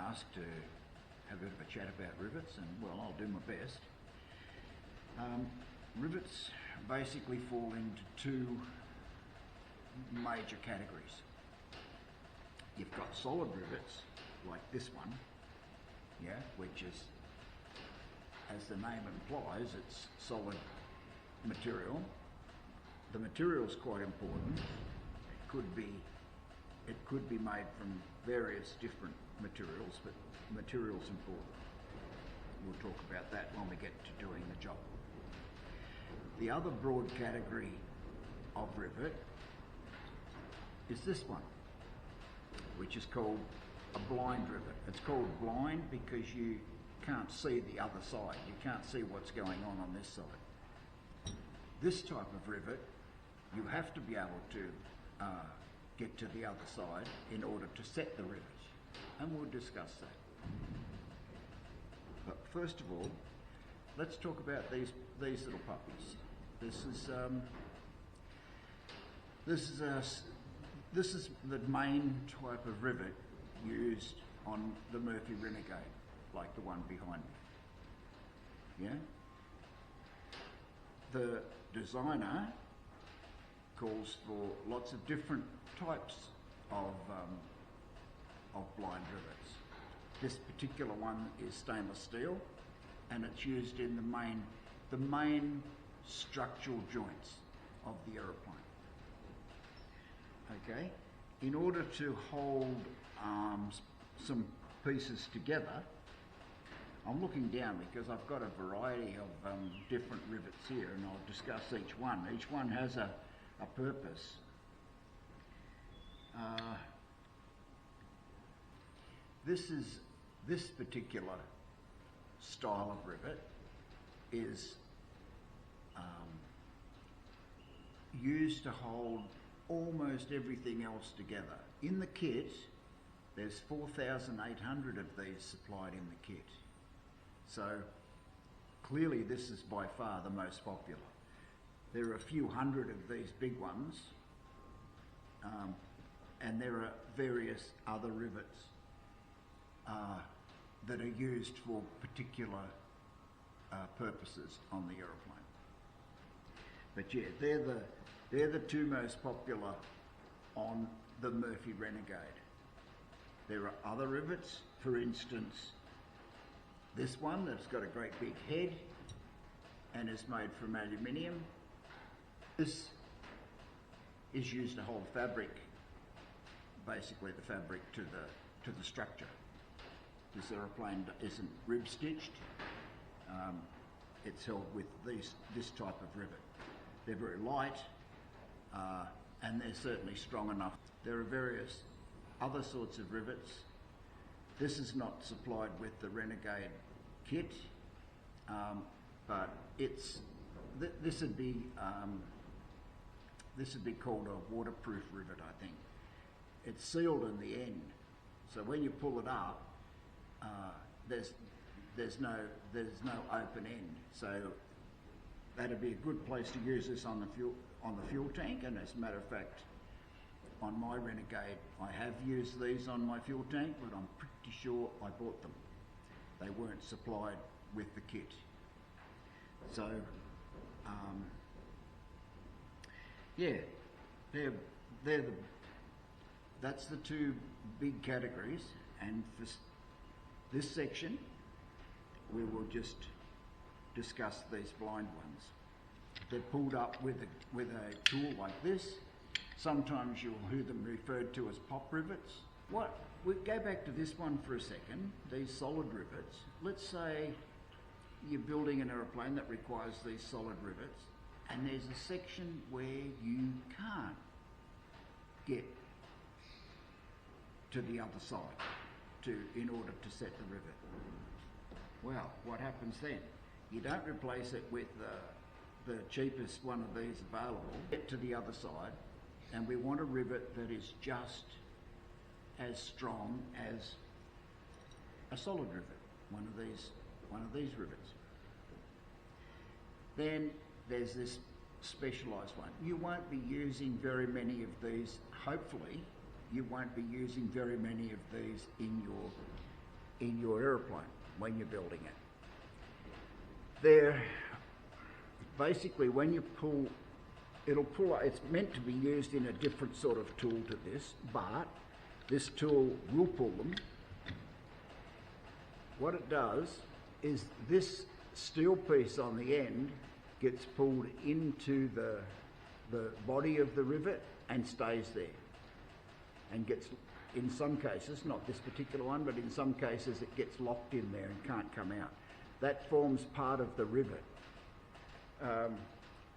asked to have a bit of a chat about rivets, and well, I'll do my best. Rivets basically fall into two major categories. You've got solid rivets, like this one, yeah, which is, as the name implies, it's solid material. The material is quite important. It could be made from various different materials, but material's important. We'll talk about that when we get to doing the job. The other broad category of rivet is this one, which is called a blind rivet. It's called blind because you can't see the other side. You can't see what's going on this side. This type of rivet, you have to be able to get to the other side in order to set the rivet, and we'll discuss that. But first of all, let's talk about these little puppies. This is the main type of rivet used on the Murphy Renegade, like the one behind me. Yeah. The designer calls for lots of different types of blind rivets. This particular one is stainless steel, and it's used in the main structural joints of the aeroplane. Okay, in order to hold some pieces together, I'm looking down because I've got a variety of different rivets here, and I'll discuss each one. Each one has a purpose. This particular style of rivet is used to hold almost everything else together. In the kit, there's 4,800 of these supplied in the kit. So clearly this is by far the most popular. There are a few hundred of these big ones, and there are various other rivets that are used for particular purposes on the aeroplane. But yeah, they're the two most popular on the Murphy Renegade. There are other rivets, for instance, this one that's got a great big head and is made from aluminium. This is used to hold fabric, basically the fabric to the structure. This aeroplane isn't rib stitched. It's held with this type of rivet. They're very light, and they're certainly strong enough. There are various other sorts of rivets. This is not supplied with the Renegade kit, but this would be called a waterproof rivet, I think. It's sealed in the end, so when you pull it up, there's no open end. So that'd be a good place to use this on the fuel tank. And as a matter of fact, on my Renegade, I have used these on my fuel tank, but I'm pretty sure I bought them. They weren't supplied with the kit. So yeah, that's the two big categories, and for this section we will just discuss these blind ones. They're pulled up with a tool like this. Sometimes you'll hear them referred to as pop rivets. We go back to this one for a second, these solid rivets. Let's say you're building an aeroplane that requires these solid rivets, and there's a section where you can't get to the other side in order to set the rivet. Well, what happens then? You don't replace it with the cheapest one of these available. Get to the other side, and we want a rivet that is just as strong as a solid rivet, one of these rivets. Then there's this specialised one. You won't be using very many of these, hopefully, you won't be using very many of these in in your aeroplane when you're building it. They're basically, when you pull, it'll pull, it's meant to be used in a different sort of tool to this, but this tool will pull them. What it does is this steel piece on the end gets pulled into the body of the rivet and stays there, and gets, in some cases, not this particular one, but in some cases it gets locked in there and can't come out. That forms part of the rivet.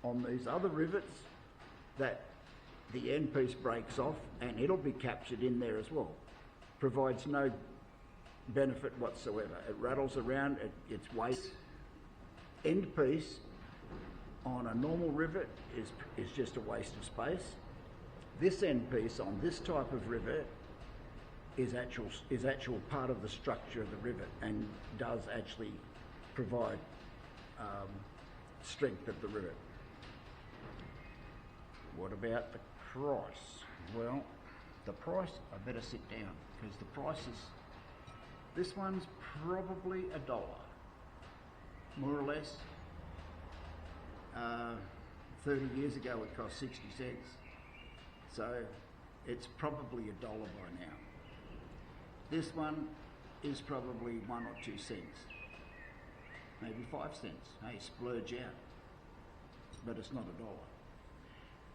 On these other rivets, that the end piece breaks off and it'll be captured in there as well. Provides no benefit whatsoever. It rattles around, it's waste. End piece on a normal rivet is just a waste of space. This end piece on this type of rivet is actual part of the structure of the rivet and does actually provide strength of the rivet. What about the price? Well, the price, I better sit down, because the price is, this one's probably $1, more or less. 30 years ago it cost 60 cents, so it's probably $1 by now. This one is probably 1 or 2 cents, maybe 5 cents. Hey, splurge out, but it's not $1.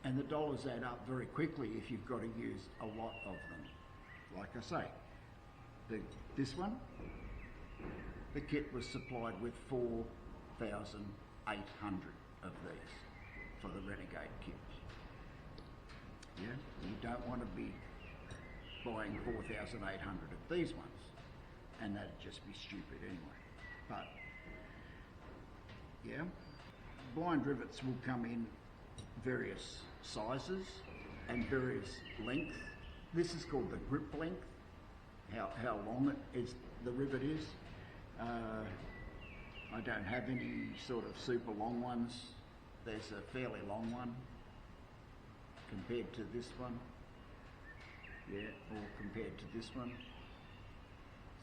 And the dollars add up very quickly if you've got to use a lot of them. Like I say, this one, the kit was supplied with 4,800 of these for the Renegade kit. Yeah, you don't want to be buying 4,800 of these ones, and that'd just be stupid anyway. But yeah, blind rivets will come in various sizes and various lengths. This is called the grip length, how long it is, the rivet is. I don't have any sort of super long ones. There's a fairly long one compared to this one. Yeah, or compared to this one.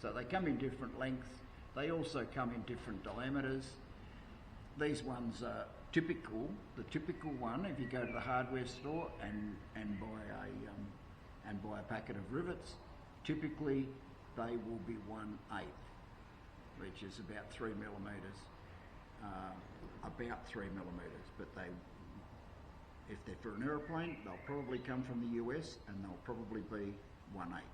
So they come in different lengths. They also come in different diameters. These ones are typical. The typical one, if you go to the hardware store and buy a packet of rivets, typically they will be 1/8, which is about 3 millimeters. About 3 millimeters, but if they're for an aeroplane, they'll probably come from the US and they'll probably be 1/8.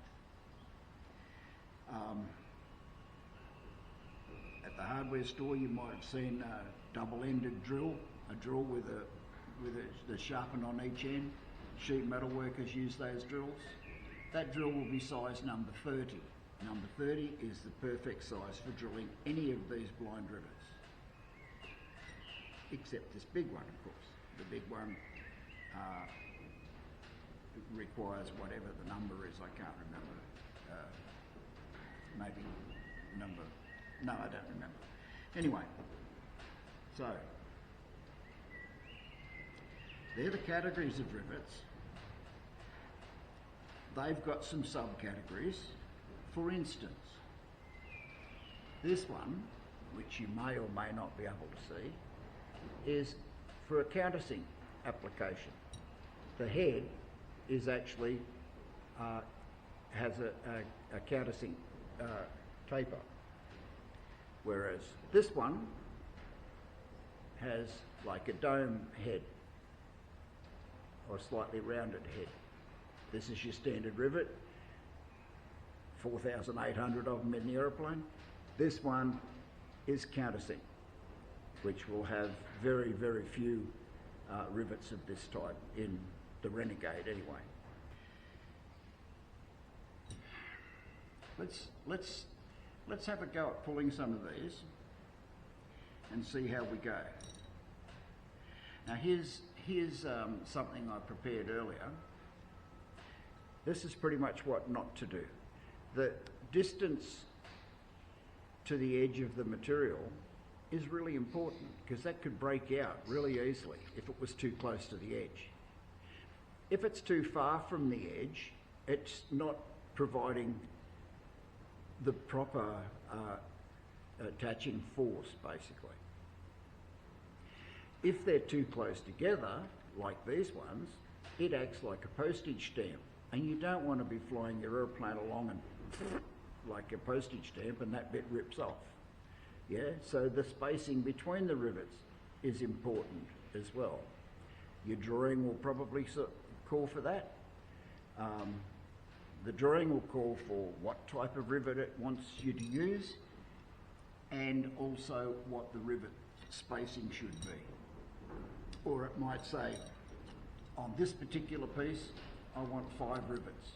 At the hardware store, you might have seen a double-ended drill, a drill with the sharpened on each end. Sheet metal workers use those drills. That drill will be size number 30. Number 30 is the perfect size for drilling any of these blind rivets, except this big one, of course. The big one requires whatever the number is, I can't remember. Maybe number, no, I don't remember. Anyway, so they're the categories of rivets. They've got some subcategories. For instance, this one, which you may or may not be able to see, is for a countersink application. The head is actually has a countersink taper, whereas this one has like a dome head or a slightly rounded head. This is your standard rivet, 4,800 of them in the aeroplane. This one is countersink, which will have very, very few rivets of this type in the Renegade anyway. Let's have a go at pulling some of these and see how we go. Now here's something I prepared earlier. This is pretty much what not to do. The distance to the edge of the material is really important, because that could break out really easily if it was too close to the edge. If it's too far from the edge, it's not providing the proper attaching force, basically. If they're too close together, like these ones, it acts like a postage stamp, and you don't want to be flying your aeroplane along and like a postage stamp and that bit rips off. Yeah, so the spacing between the rivets is important as well. Your drawing will probably call for that. The drawing will call for what type of rivet it wants you to use, and also what the rivet spacing should be. Or it might say, on this particular piece, I want 5 rivets.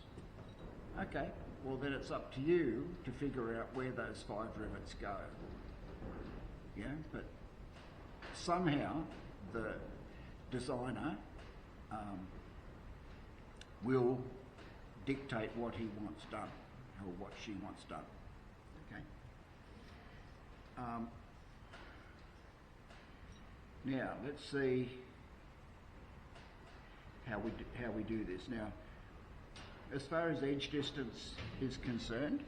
Okay, well then it's up to you to figure out where those 5 rivets go. Yeah, but somehow the designer will dictate what he wants done, or what she wants done. Okay. Now let's see how we do this. Now, as far as edge distance is concerned,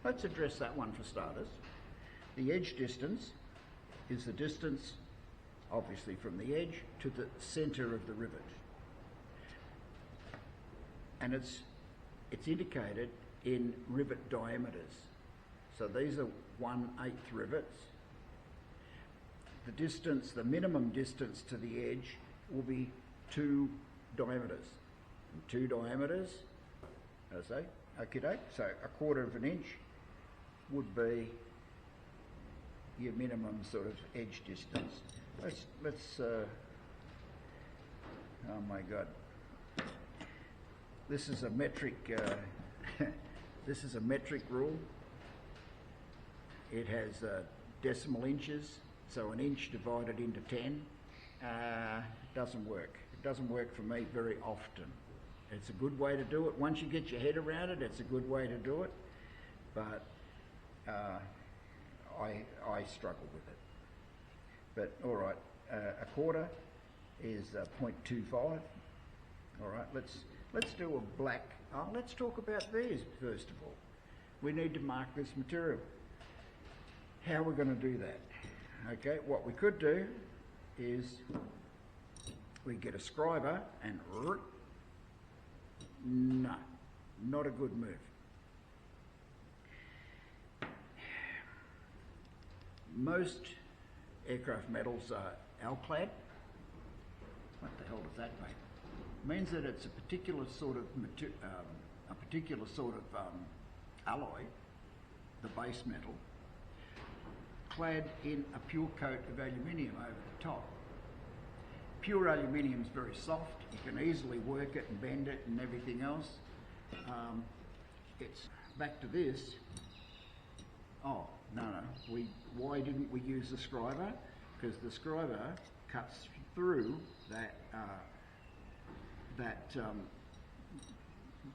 let's address that one for starters. The edge distance is the distance, obviously, from the edge to the centre of the rivet, and it's indicated in rivet diameters. So these are 1/8 rivets. The distance, the minimum distance to the edge, will be 2 diameters. And 2 diameters, as I say, okie doke. So 1/4 of an inch would be your minimum sort of edge distance. Let's oh my God. This is a metric, this is a metric rule. It has decimal inches, so an inch divided into 10 doesn't work. It doesn't work for me very often. It's a good way to do it. Once you get your head around it, it's a good way to do it, but I struggle with it. But all right, 1/4 is 0.25. All right, let's do a black. Let's talk about these first of all. We need to mark this material. How are we going to do that? Okay, what we could do is we get a scriber and no, not a good move. Most aircraft metals are alclad. What the hell does that mean? It means that it's a particular sort of alloy, the base metal, clad in a pure coat of aluminium over the top. Pure aluminium is very soft. You can easily work it and bend it and everything else. It's back to this. Oh, no. Why didn't we use the scriber? Because the scriber cuts through that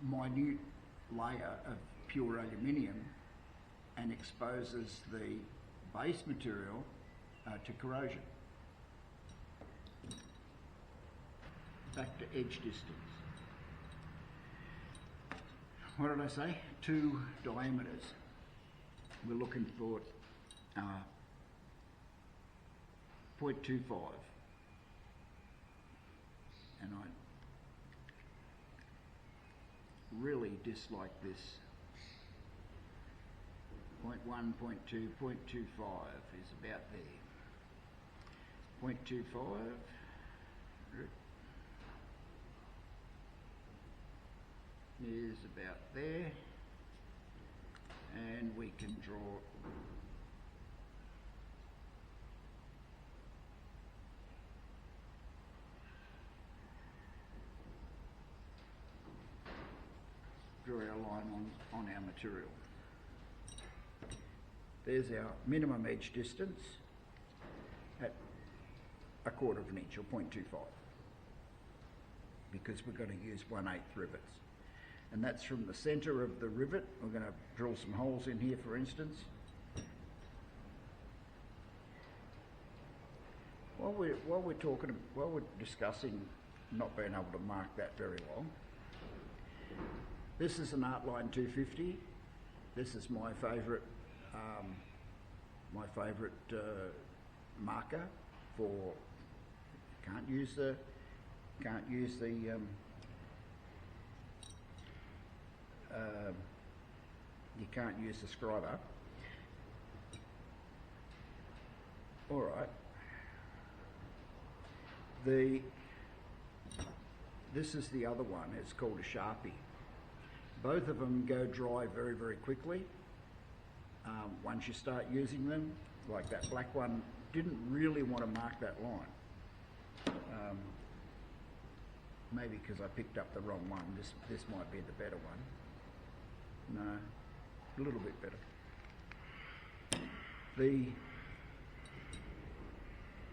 minute layer of pure aluminium and exposes the base material to corrosion. Back to edge distance. What did I say? 2 diameters. We're looking for 0.25, and I really dislike this. 0.1, 0.2, 0.25 is about there. 0.25 is about there, and we can draw our line on our material. There's our minimum edge distance at 1/4 of an inch, or 0.25, because we're going to use 1/8 rivets. And that's from the centre of the rivet. We're going to drill some holes in here, for instance. While we're discussing not being able to mark that very long, this is an Artline 250. This is my favourite marker for. You can't use the scriber. All right. This is the other one. It's called a Sharpie. Both of them go dry very, very quickly. Once you start using them, like that black one, didn't really want to mark that line. Maybe because I picked up the wrong one. This might be the better one. No, a little bit better. The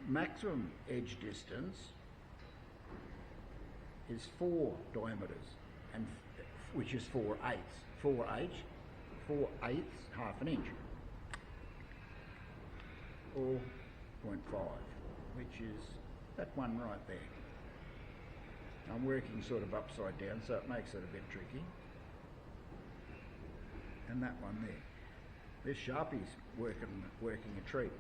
maximum edge distance is 4 diameters, and which is 4/8. 4/8, half an inch, or 0.5, which is that one right there. I'm working sort of upside down, so it makes it a bit tricky. And that one there. This Sharpie's working a treat.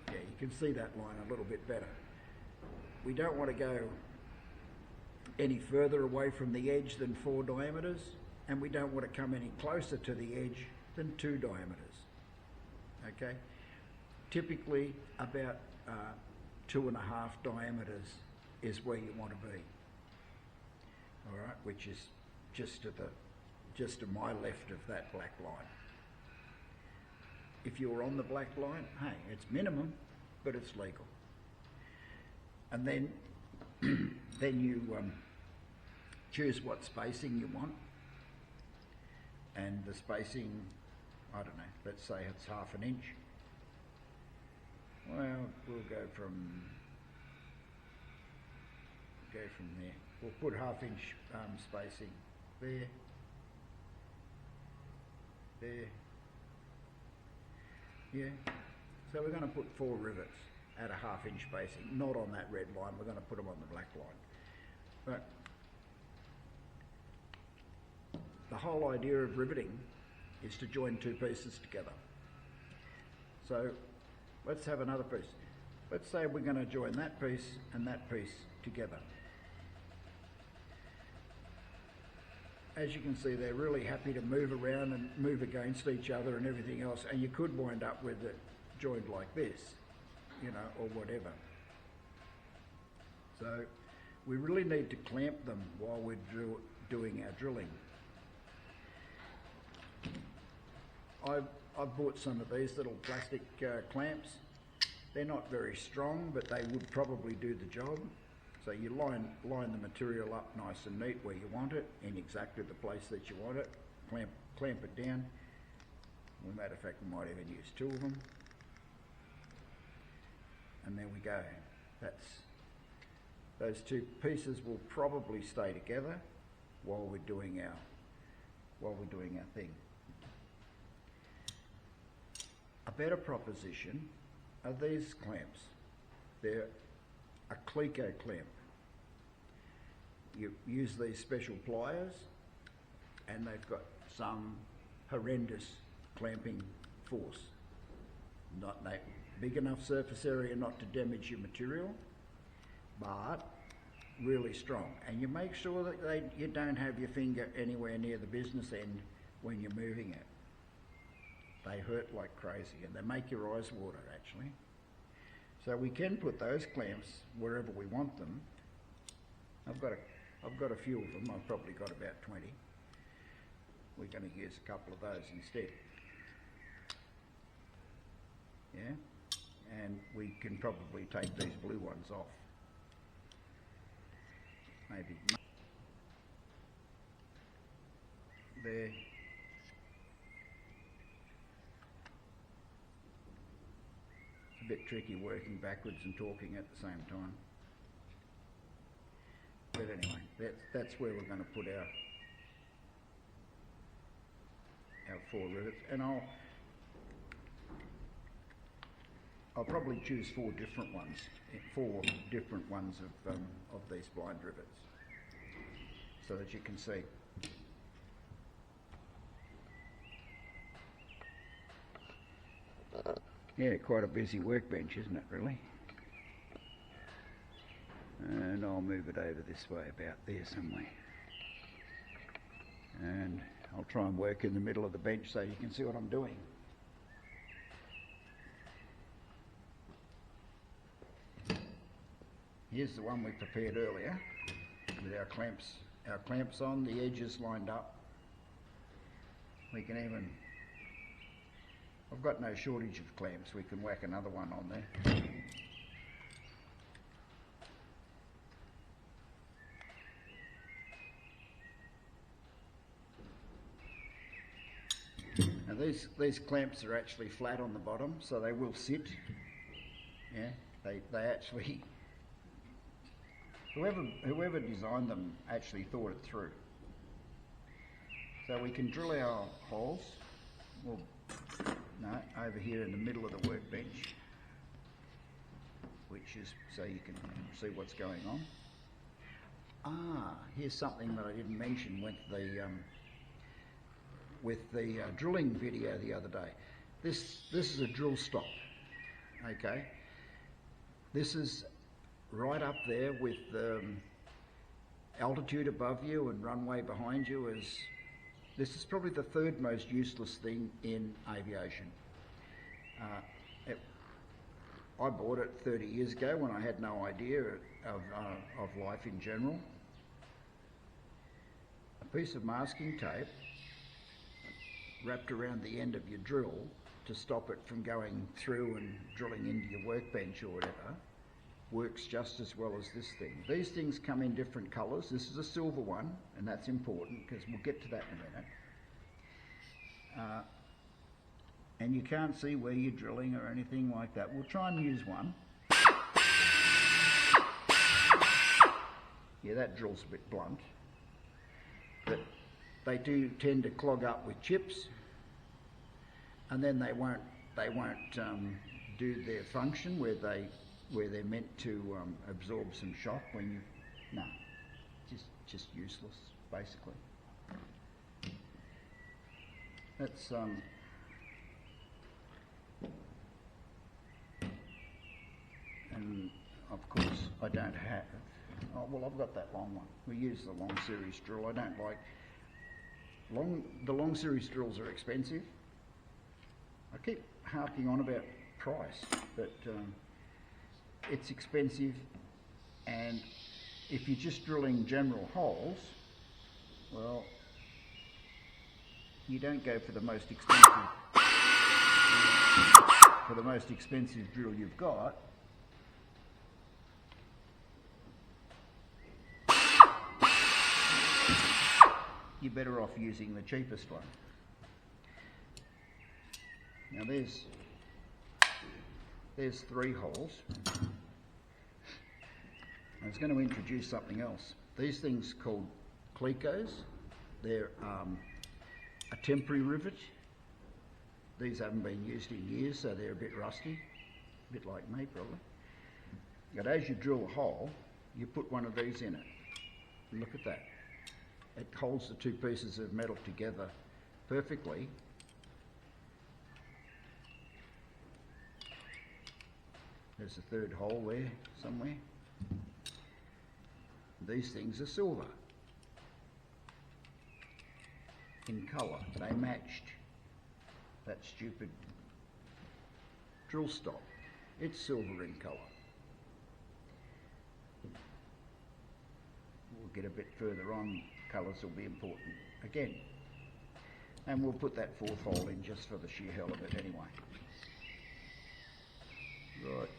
Yeah, you can see that line a little bit better. We don't want to go any further away from the edge than 4 diameters, and we don't want to come any closer to the edge than 2 diameters. Okay? Typically about 2.5 diameters is where you want to be. All right, which is just to my left of that black line. If you're on the black line, hey, it's minimum, but it's legal. And then you choose what spacing you want, and the spacing, I don't know, let's say it's half an inch. Well, we'll go from there. We'll put half-inch spacing there, yeah. So we're going to put 4 rivets at a half-inch spacing, not on that red line. We're going to put them on the black line. But the whole idea of riveting is to join 2 pieces together. So let's have another piece. Let's say we're going to join that piece and that piece together. As you can see, they're really happy to move around and move against each other and everything else, and you could wind up with it joined like this, you know, or whatever. So we really need to clamp them while we're doing our drilling. I've bought some of these little plastic clamps. They're not very strong, but they would probably do the job. So you line the material up nice and neat where you want it, in exactly the place that you want it, clamp it down. As a matter of fact, we might even use 2 of them. And there we go. Those 2 pieces will probably stay together while we're doing our thing. A better proposition are these clamps. They're a Clico clamp. You use these special pliers, and they've got some horrendous clamping force. Not big enough surface area not to damage your material, but really strong. And you make sure that you don't have your finger anywhere near the business end when you're moving it. They hurt like crazy, and they make your eyes water, actually. So we can put those clamps wherever we want them. I've got a few of them. I've probably got about 20. We're going to use a couple of those instead. Yeah, and we can probably take these blue ones off. Maybe there. It's a bit tricky working backwards and talking at the same time. But anyway, that's where we're going to put our 4 rivets, and I'll probably choose four different ones of these blind rivets, so that you can see. Yeah, quite a busy workbench, isn't it, really? And I'll move it over this way, about there somewhere. And I'll try and work in the middle of the bench so you can see what I'm doing. Here's the one we prepared earlier with our clamps on, the edges lined up. We can even, I've got no shortage of clamps, we can whack another one on there. Now these clamps are actually flat on the bottom, so they will sit. Yeah, they actually, whoever designed them actually thought it through. So we can drill our holes, well, no, over here in the middle of the workbench, which is so you can see what's going on. Ah, here's something that I didn't mention with the drilling video the other day. This is a drill stop, okay? This is right up there with altitude above you and runway behind you. This is probably the third most useless thing in aviation. I bought it 30 years ago when I had no idea of life in general. A piece of masking tape wrapped around the end of your drill to stop it from going through and drilling into your workbench or whatever works just as well as this thing. These things come in different colours. This is a silver one, and that's important because we'll get to that in a minute. And you can't see where you're drilling or anything like that. We'll try and use one. Yeah, that drill's a bit blunt, but they do tend to clog up with chips, and then they won't do their function where they're meant to absorb some shock when you, no, just useless basically. That's and of course I don't have, oh well, I've got that long one. We use the long series drill. I don't like the long series drills are expensive. I keep harping on about price, but it's expensive, and if you're just drilling general holes, well, you don't go for the most expensive drill you've got. You're better off using the cheapest one. Now there's 3 holes. I was going to introduce something else. These things called clecos. They're a temporary rivet. These haven't been used in years, so they're a bit rusty, a bit like me probably. But as you drill a hole, you put one of these in it. And look at that. It holds the 2 pieces of metal together perfectly. There's a 3rd hole there somewhere. These things are silver in colour. They matched that stupid drill stop. It's silver in colour. We'll get a bit further on. Colours will be important again. And we'll put that 4th hole in just for the sheer hell of it anyway. Right.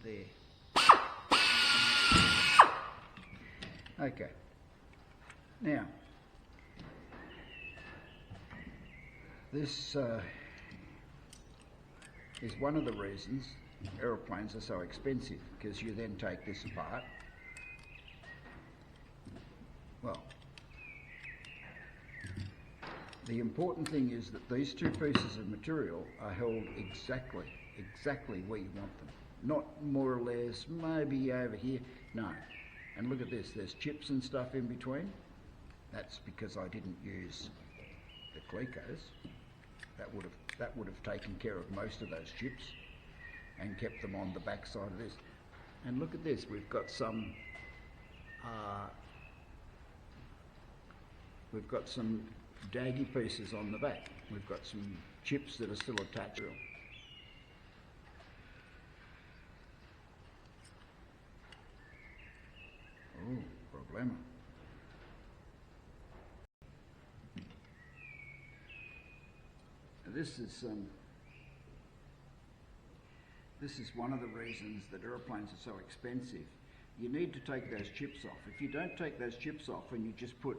There. Okay. Now, this is one of the reasons aeroplanes are so expensive, because you then take this apart. Well, the important thing is that these two pieces of material are held exactly where you want them. Not more or less, maybe over here. No. And look at this, there's chips and stuff in between. That's because I didn't use the clecos. That would have taken care of most of those chips and kept them on the back side of this. And look at this, we've got some daggy pieces on the back. We've got some chips that are still attached to them. Oh, problema. This is one of the reasons that aeroplanes are so expensive. You need to take those chips off. If you don't take those chips off and you just put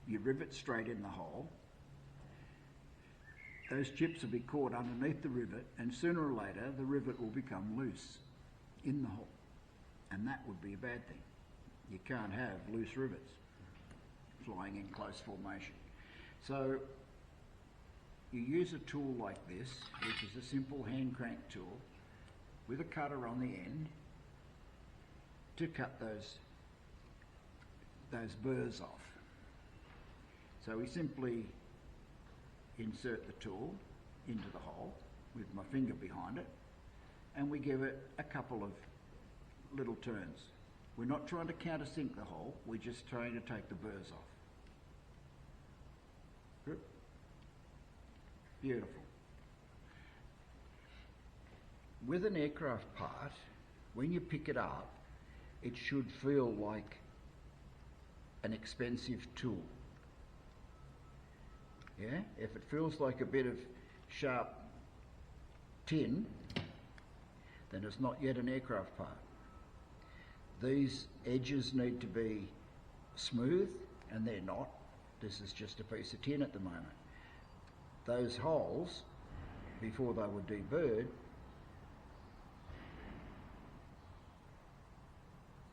your rivet straight in the hole, those chips will be caught underneath the rivet, and sooner or later the rivet will become loose in the hole, and that would be a bad thing. You can't have loose rivets flying in close formation. So you use a tool like this, which is a simple hand crank tool with a cutter on the end to cut those burrs off. So we simply insert the tool into the hole with my finger behind it, and we give it a couple of little turns. We're not trying to countersink the hole, we're just trying to take the burrs off. Good. Beautiful. With an aircraft part, when you pick it up, it should feel like an expensive tool. Yeah? If it feels like a bit of sharp tin, then it's not yet an aircraft part. These edges need to be smooth, and they're not. This is just a piece of tin at the moment. Those holes, before they were deburred,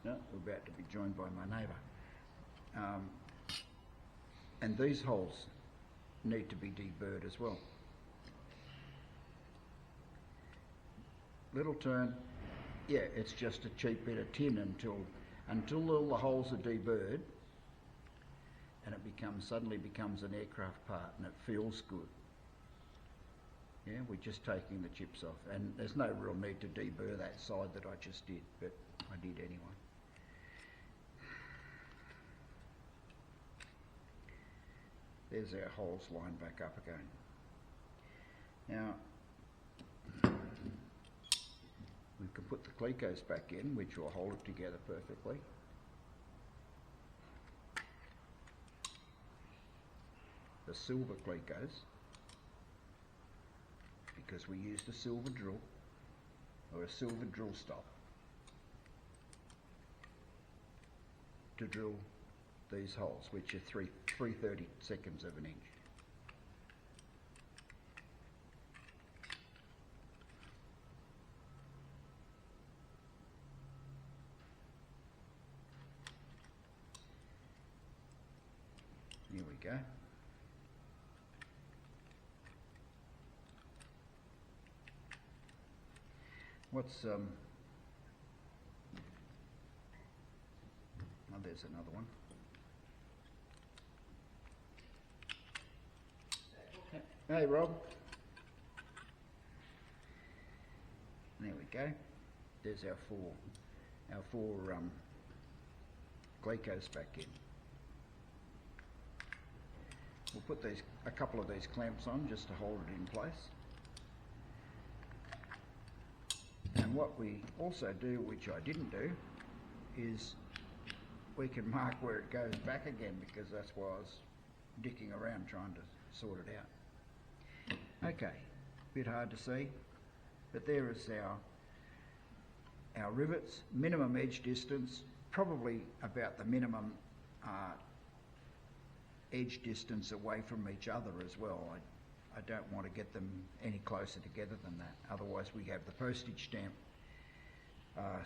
no, we're about to be joined by my neighbour. And these holes need to be deburred as well. Little turn, yeah, it's just a cheap bit of tin until all the holes are deburred, and it suddenly becomes an aircraft part, and it feels good. Yeah, we're just taking the chips off, and there's no real need to deburr that side that I just did, but I did anyway. There's our holes lined back up again. Now, we can put the clecos back in, which will hold it together perfectly. The silver clecos, because we used a silver drill, or a silver drill stop, to drill these holes, which are 3/32 of an inch. Here we go. What's oh, there's another one. Hey Rob. There we go. There's our four clecos back in. We'll put a couple of these clamps on just to hold it in place. And what we also do, which I didn't do, is we can mark where it goes back again, because that's why I was dicking around trying to sort it out. Okay, bit hard to see, but there is our rivets. Minimum edge distance, probably about the minimum edge distance away from each other as well. I don't want to get them any closer together than that, otherwise we have the postage stamp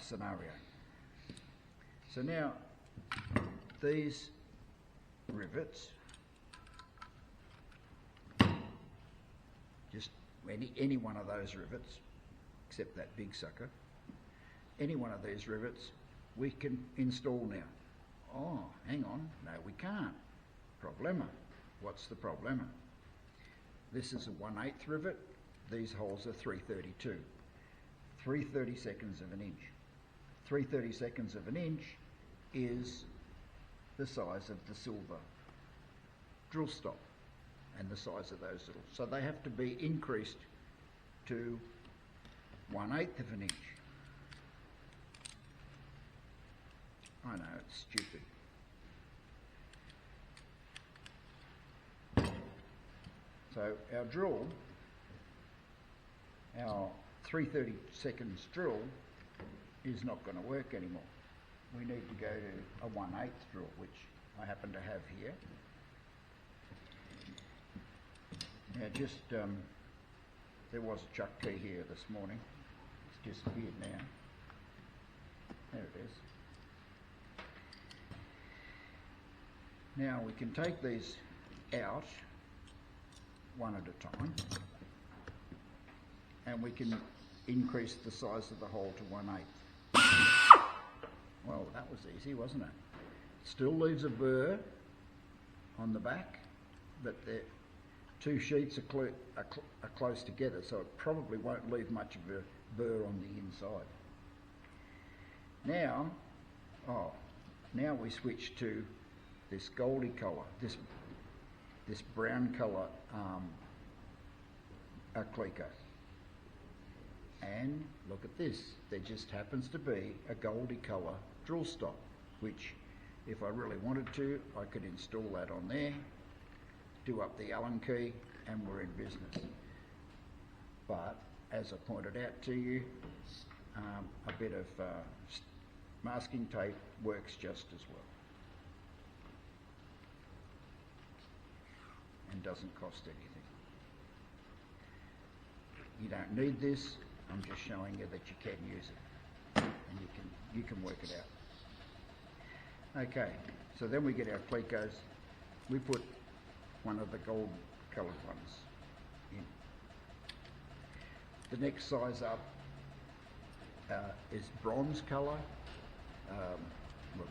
scenario. So now these rivets any one of those rivets, except that big sucker, any one of these rivets we can install now. Oh, hang on, no we can't. Problema. What's the problema? This is a 1/8 rivet, these holes are 332. 3/32 of an inch. 3/32 of an inch is the size of the silver drill stop and the size of those little. So they have to be increased to 1/8 of an inch. I know, it's stupid. So our drill, our 3/32 drill is not going to work anymore. We need to go to a 1/8 drill, which I happen to have here. Now there was a chuck key here this morning. It's disappeared now. There it is. Now we can take these out one at a time, and we can increase the size of the hole to 1/8. Well, that was easy, wasn't it? Still leaves a burr on the back, but the two sheets are close together, so it probably won't leave much of a burr on the inside. Now we switch to this goldy colour, this brown colour clico. And look at this, there just happens to be a goldy colour drill stop, which if I really wanted to, I could install that on there, do up the Allen key, and we're in business. But as I pointed out to you, a bit of masking tape works just as well and doesn't cost anything. You don't need this, I'm just showing you that you can use it, and you can work it out. Okay, so then we get our clecos. We put one of the gold coloured ones in. The next size up is bronze colour. Well,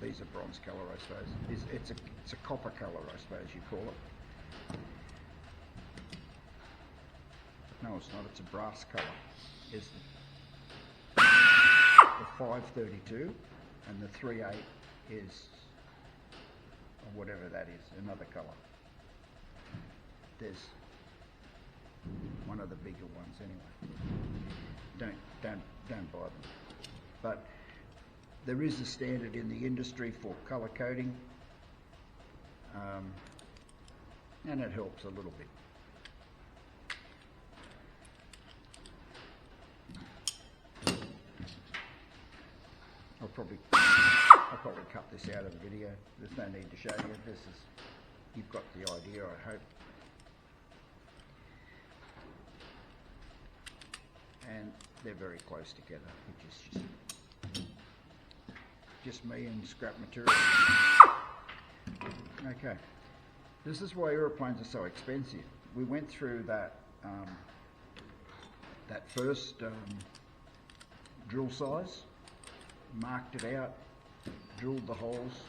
these are bronze colour, I suppose. It's a copper colour, I suppose you call it. No, it's not. It's a brass colour. It's the 532, and the 3/8 is, or whatever that is, another colour. There's one of the bigger ones anyway. Don't buy them. But there is a standard in the industry for colour coding, and it helps a little bit. I'll probably cut this out of the video. There's no need to show you. You've got the idea, I hope. And they're very close together, which is just me and scrap material. Okay, this is why aeroplanes are so expensive. We went through that first drill size, marked it out, drilled the holes,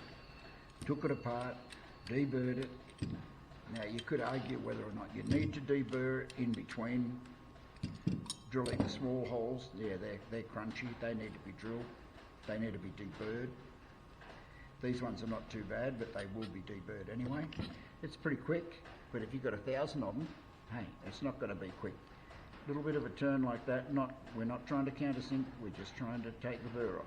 took it apart, deburred it. Now you could argue whether or not you need to deburr in between drilling the small holes. Yeah, they're crunchy, they need to be drilled, they need to be deburred. These ones are not too bad, but they will be deburred anyway. It's pretty quick, but if you've got 1,000 of them, hey, it's not going to be quick. A little bit of a turn like that, we're not trying to countersink, we're just trying to take the burr off.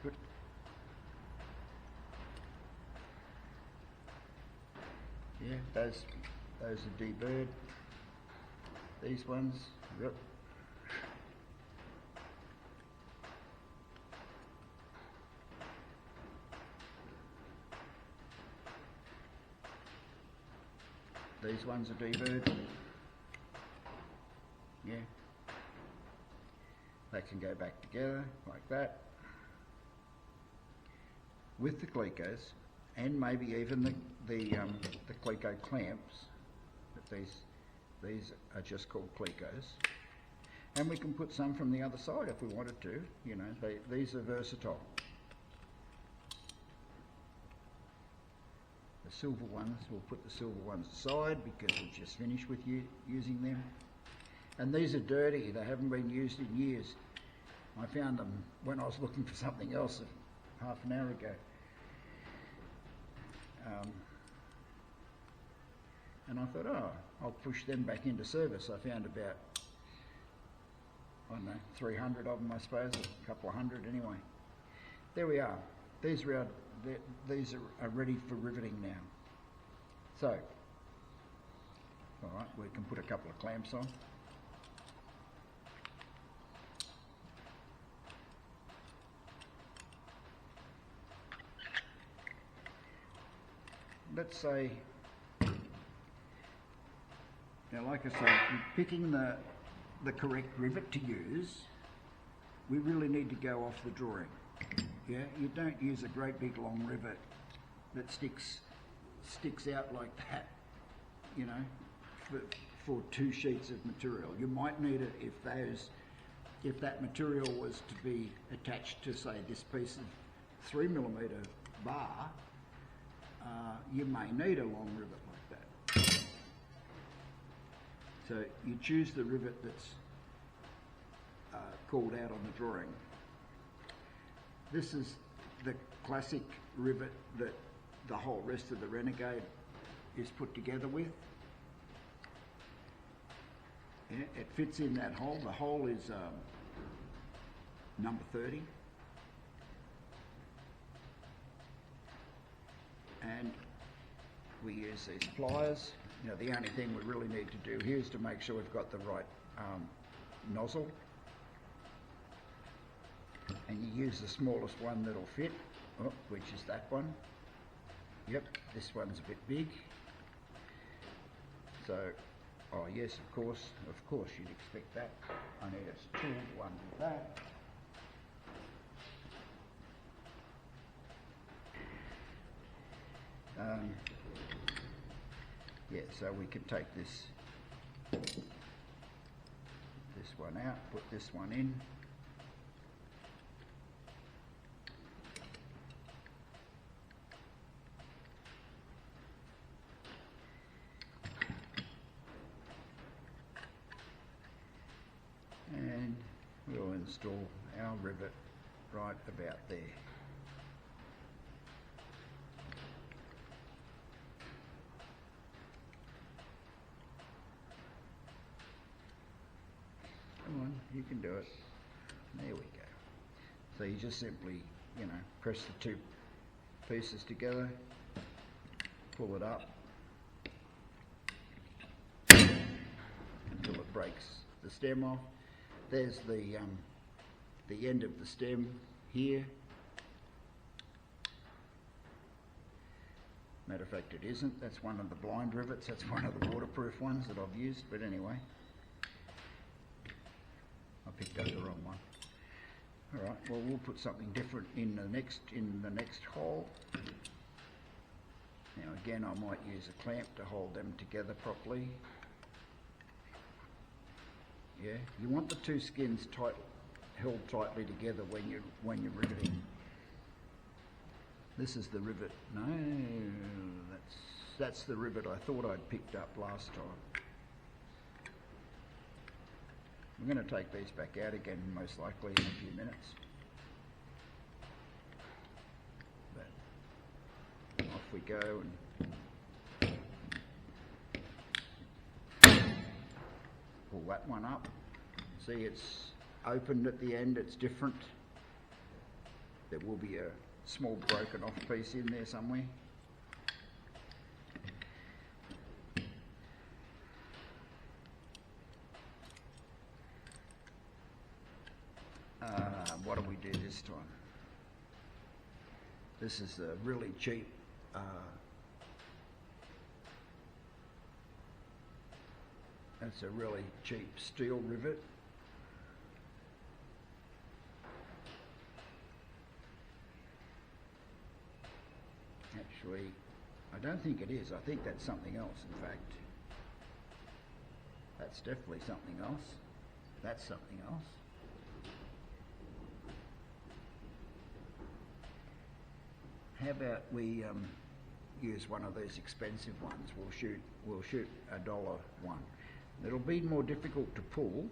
Good. Yeah, those are deburred. These ones, yep. These ones are deburred. Yeah. They can go back together like that. With the clecos, and maybe even the Cleco clamps. But these are just called Clecos, and we can put some from the other side if we wanted to. You know, these are versatile. The silver ones, we'll put the silver ones aside because we've just finished with using them. And these are dirty, they haven't been used in years. I found them when I was looking for something else half an hour ago. And I thought, oh, I'll push them back into service. I found about, I don't know, 300 of them, I suppose, a couple of hundred anyway. There we are. These are ready for riveting now. So, all right, we can put a couple of clamps on. Let's say, now like I say, picking the correct rivet to use, we really need to go off the drawing. Yeah, you don't use a great big long rivet that sticks out like that, you know, for two sheets of material. You might need it if that material was to be attached to, say, this piece of 3mm bar. You may need a long rivet like that. So you choose the rivet that's called out on the drawing. This is the classic rivet that the whole rest of the Renegade is put together with. Yeah, it fits in that hole. The hole is number 30. And we use these pliers. You know, the only thing we really need to do here is to make sure we've got the right nozzle. And you use the smallest one that'll fit, which is that one. Yep, this one's a bit big. So, oh yes, of course you'd expect that. I need a tool to undo that. Yeah, so we can take this one out, put this one in. And we'll install our rivet right about there. Come on, you can do it. There we go. So you just simply, you know, press the two pieces together, pull it up until it breaks the stem off. There's the end of the stem here. Matter of fact, it isn't. That's one of the blind rivets. That's one of the waterproof ones that I've used. But anyway, I picked up the wrong one. All right. Well, we'll put something different in the next hole. Now again, I might use a clamp to hold them together properly. Yeah, you want the two skins held tightly together when you're riveting. This is the rivet. No, that's the rivet I thought I'd picked up last time. I'm going to take these back out again, most likely in a few minutes. But off we go and pull that one up. See, it's opened at the end, it's different. There will be a small broken off piece in there somewhere. What do we do this time? This is a really cheap that's a really cheap steel rivet. That actually, I don't think it is. I think that's something else, in fact. That's definitely something else. That's something else. How about we use one of these expensive ones? We'll shoot $1 one. It'll be more difficult to pull.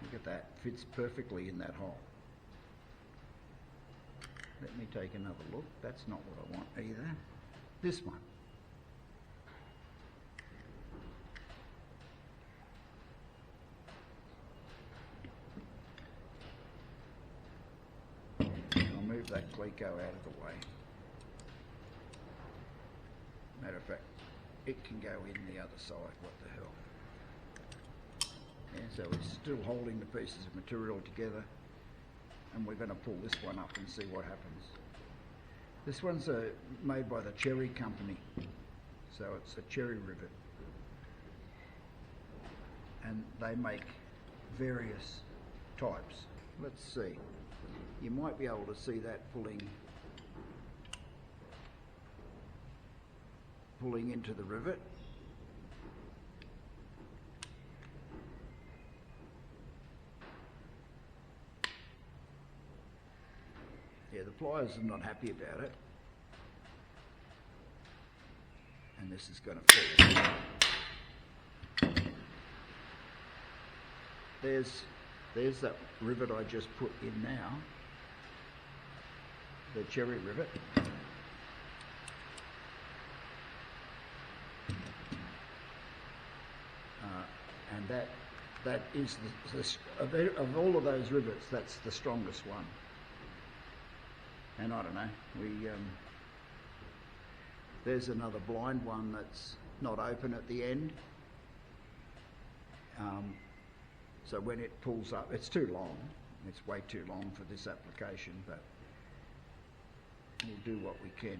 Look at that, fits perfectly in that hole. Let me take another look. That's not what I want either. This one. I'll move that Glico out of the way. Matter of fact, it can go in the other side. What the hell? Yeah, so it's still holding the pieces of material together, and we're going to pull this one up and see what happens. This one's made by the Cherry Company, so it's a cherry rivet, and they make various types. Let's see, you might be able to see that pulling into the rivet. Yeah, the pliers are not happy about it, and this is going to fall. There's that rivet I just put in now, the cherry rivet. And that is of all of those rivets, that's the strongest one. And I don't know, there's another blind one that's not open at the end. So when it pulls up, it's too long. It's way too long for this application, but we'll do what we can.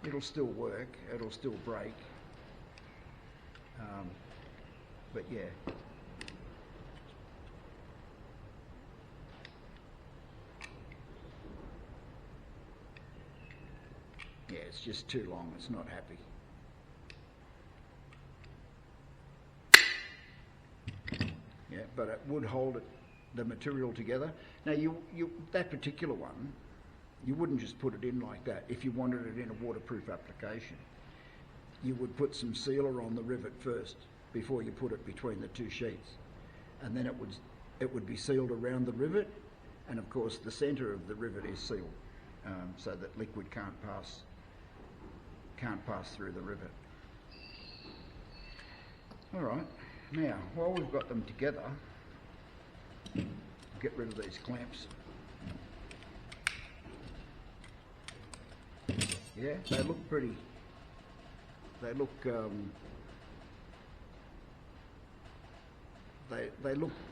It'll still work, it'll still break. But yeah. Yeah, it's just too long, it's not happy. Yeah, but it would hold the material together. Now that particular one, you wouldn't just put it in like that. If you wanted it in a waterproof application, you would put some sealer on the rivet first before you put it between the two sheets, and then it would be sealed around the rivet, and of course the centre of the rivet is sealed, so that liquid can't pass through the rivet. All right, now while we've got them together, get rid of these clamps. Yeah, they look pretty. They look.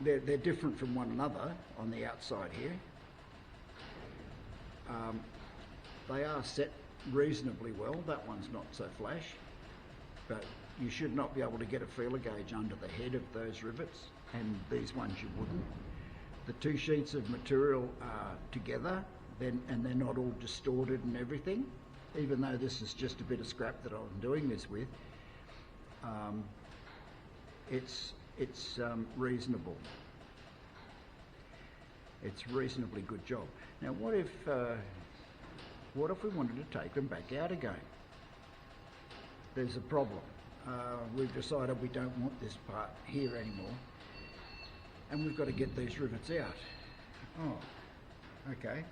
They're different from one another on the outside here. They are set reasonably well. That one's not so flash, but you should not be able to get a feeler gauge under the head of those rivets, and these ones you wouldn't. The two sheets of material are together, and they're not all distorted and everything, even though this is just a bit of scrap that I'm doing this with. It's reasonable. It's a reasonably good job. Now what if we wanted to take them back out again? There's a problem. We've decided we don't want this part here anymore, and we've got to get these rivets out. Oh, okay.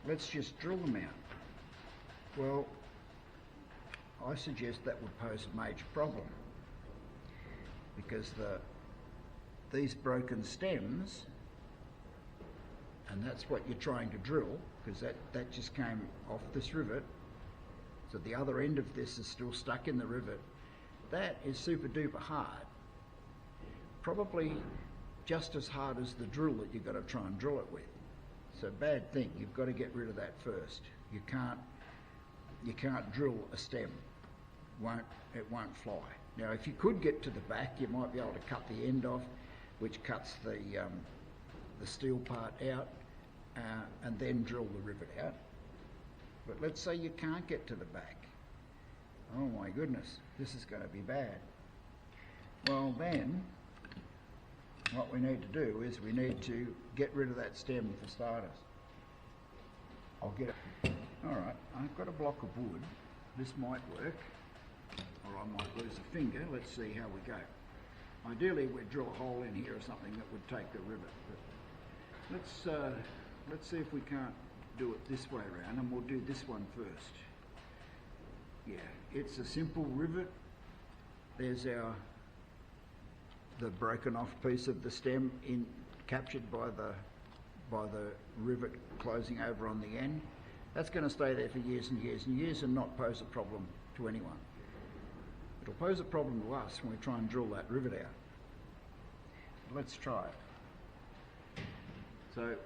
Let's just drill them out. Well, I suggest that would pose a major problem, because these broken stems, and that's what you're trying to drill, because that just came off this rivet, so the other end of this is still stuck in the rivet. That is super duper hard, probably just as hard as the drill that you've got to try and drill it with. So bad thing, you've got to get rid of that first. You can't drill a stem. It won't fly. Now if you could get to the back, you might be able to cut the end off, which cuts the steel part out, and then drill the rivet out. But let's say you can't get to the back. Oh my goodness, this is going to be bad. Well then, what we need to do is we need to get rid of that stem for starters. I'll get it. Alright, I've got a block of wood. This might work, or I might lose a finger. Let's see how we go. Ideally we'd drill a hole in here or something that would take the rivet. But let's see if we can't do it this way around, and we'll do this one first. Yeah, it's a simple rivet. There's the broken off piece of the stem captured by the rivet closing over on the end. That's going to stay there for years and years and years and not pose a problem to anyone. It'll pose a problem to us when we try and drill that rivet out. Let's try it. So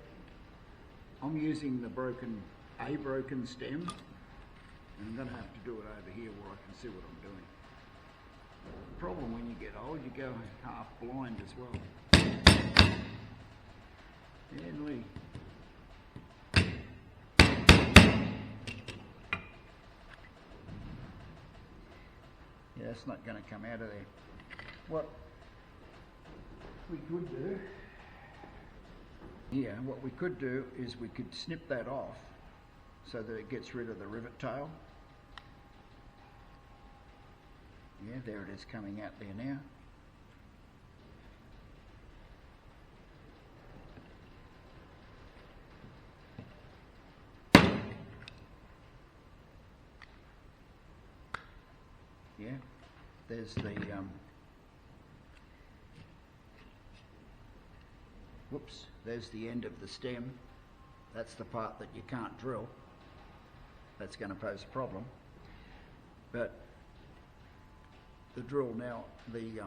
I'm using the broken stem, and I'm going to have to do it over here where I can see what I'm doing. The problem when you get old, you go half blind as well. Deadly. Yeah, it's not going to come out of there. What we could do, what we could do is we could snip that off so that it gets rid of the rivet tail. Yeah, there it is coming out there now. Yeah, there's the whoops, there's the end of the stem. That's the part that you can't drill. That's going to pose a problem. But the drill now, the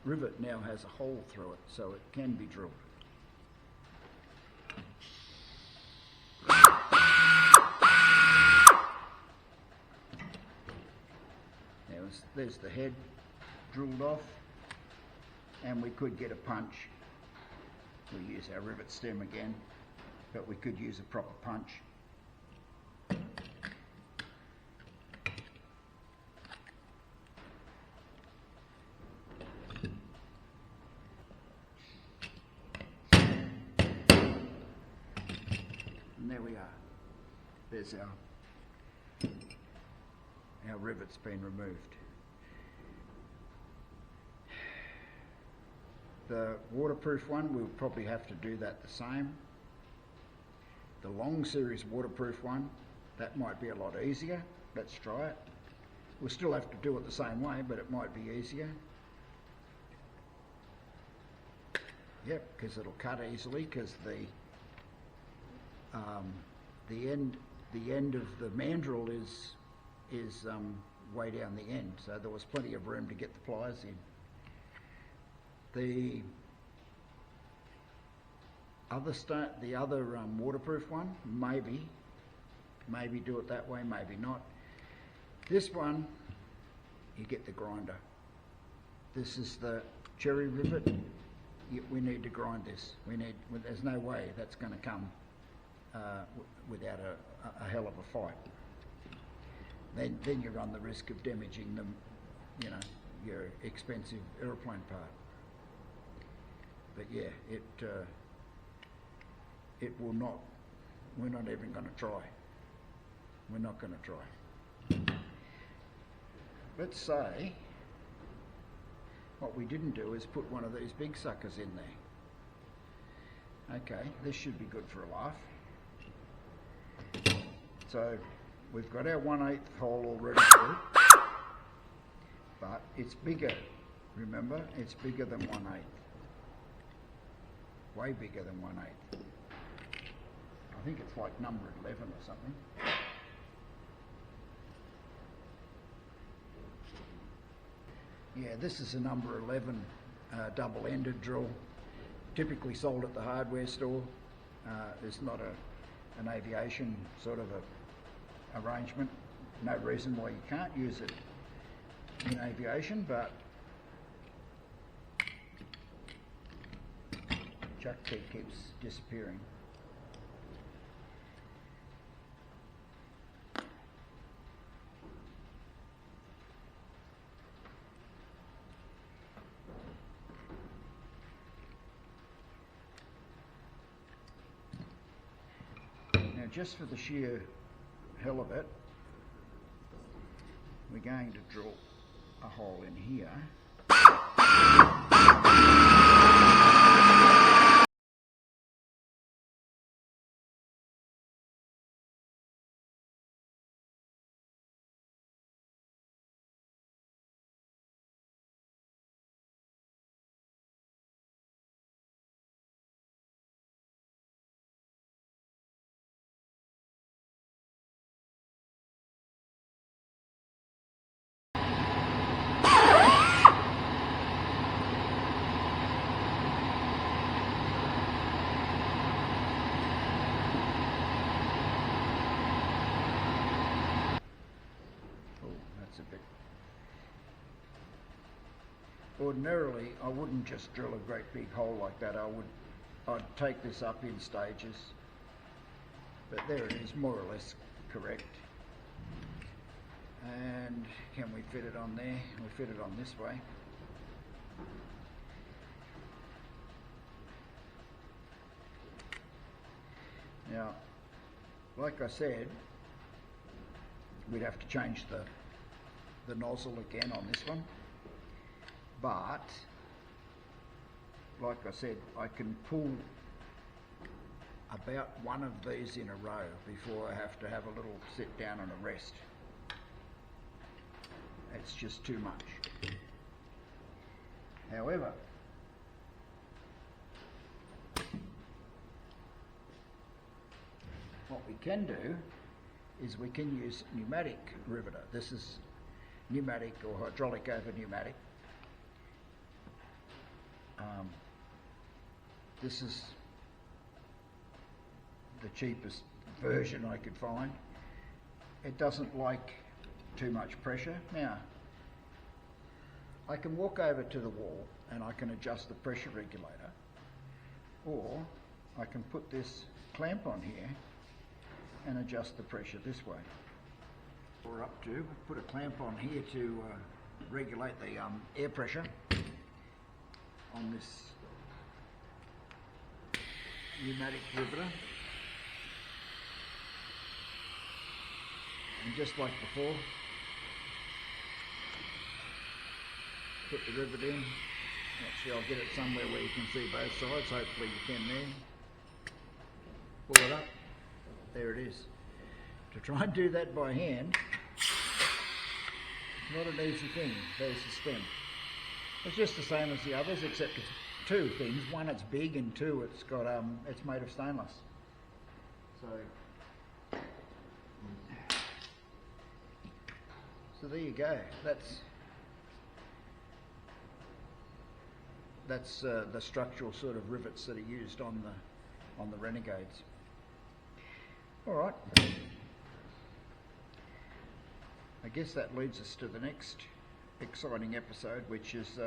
rivet now has a hole through it, so it can be drilled. There's the head drilled off, and we could get a punch. We'll use our rivet stem again, but we could use a proper punch. And there we are. There's our rivet's been removed. The waterproof one, we'll probably have to do that the same. The long series waterproof one, that might be a lot easier. Let's try it. We'll still have to do it the same way, but it might be easier. Yep, because it'll cut easily, because the end of the mandrel is way down the end, so there was plenty of room to get the pliers in. The other waterproof one, maybe do it that way, maybe not. This one, you get the grinder. This is the cherry rivet. We need to grind this. There's no way that's going to come without a hell of a fight. Then you run the risk of damaging them, your expensive aeroplane part. But yeah, it will not. We're not even going to try. We're not going to try. Let's say what we didn't do is put one of these big suckers in there. Okay, this should be good for a laugh. So we've got our 1/8 hole already through, but it's bigger. Remember, it's bigger than 1/8. Way bigger than 1/8. I think it's like number 11 or something. Yeah, this is a number 11 double-ended drill, typically sold at the hardware store. It's not an aviation sort of a arrangement. No reason why you can't use it in aviation, but chuck key keeps disappearing. just for the sheer hell of it, we're going to drill a hole in here. Ordinarily, I wouldn't just drill a great big hole like that. I'd take this up in stages, but there it is, more or less correct. And can we fit it on there? We fit it on this way. Now, like I said, we'd have to change the nozzle again on this one. But, like I said, I can pull about one of these in a row before I have to have a little sit down and a rest. It's just too much. However, what we can do is we can use pneumatic riveter. This is pneumatic or hydraulic over pneumatic. This is the cheapest version I could find. It doesn't like too much pressure. Now, I can walk over to the wall and I can adjust the pressure regulator, or I can put this clamp on here and adjust the pressure this way. We're up to put a clamp on here to regulate the air pressure on this pneumatic riveter, and just like before, put the rivet in. Actually, I'll get it somewhere where you can see both sides. Hopefully you can there. Pull it up. There it is. To try and do that by hand, it's not an easy thing. There's the stem. It's just the same as the others, except it's two things. One, it's big, and two, it's got it's made of stainless. So there you go. That's the structural sort of rivets that are used on the Renegades. All right. I guess that leads us to the next exciting episode, which is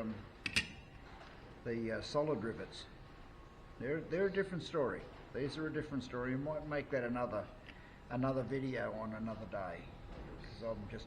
the solid rivets. They're a different story. These are a different story. I might make that another video on another day, because I'm just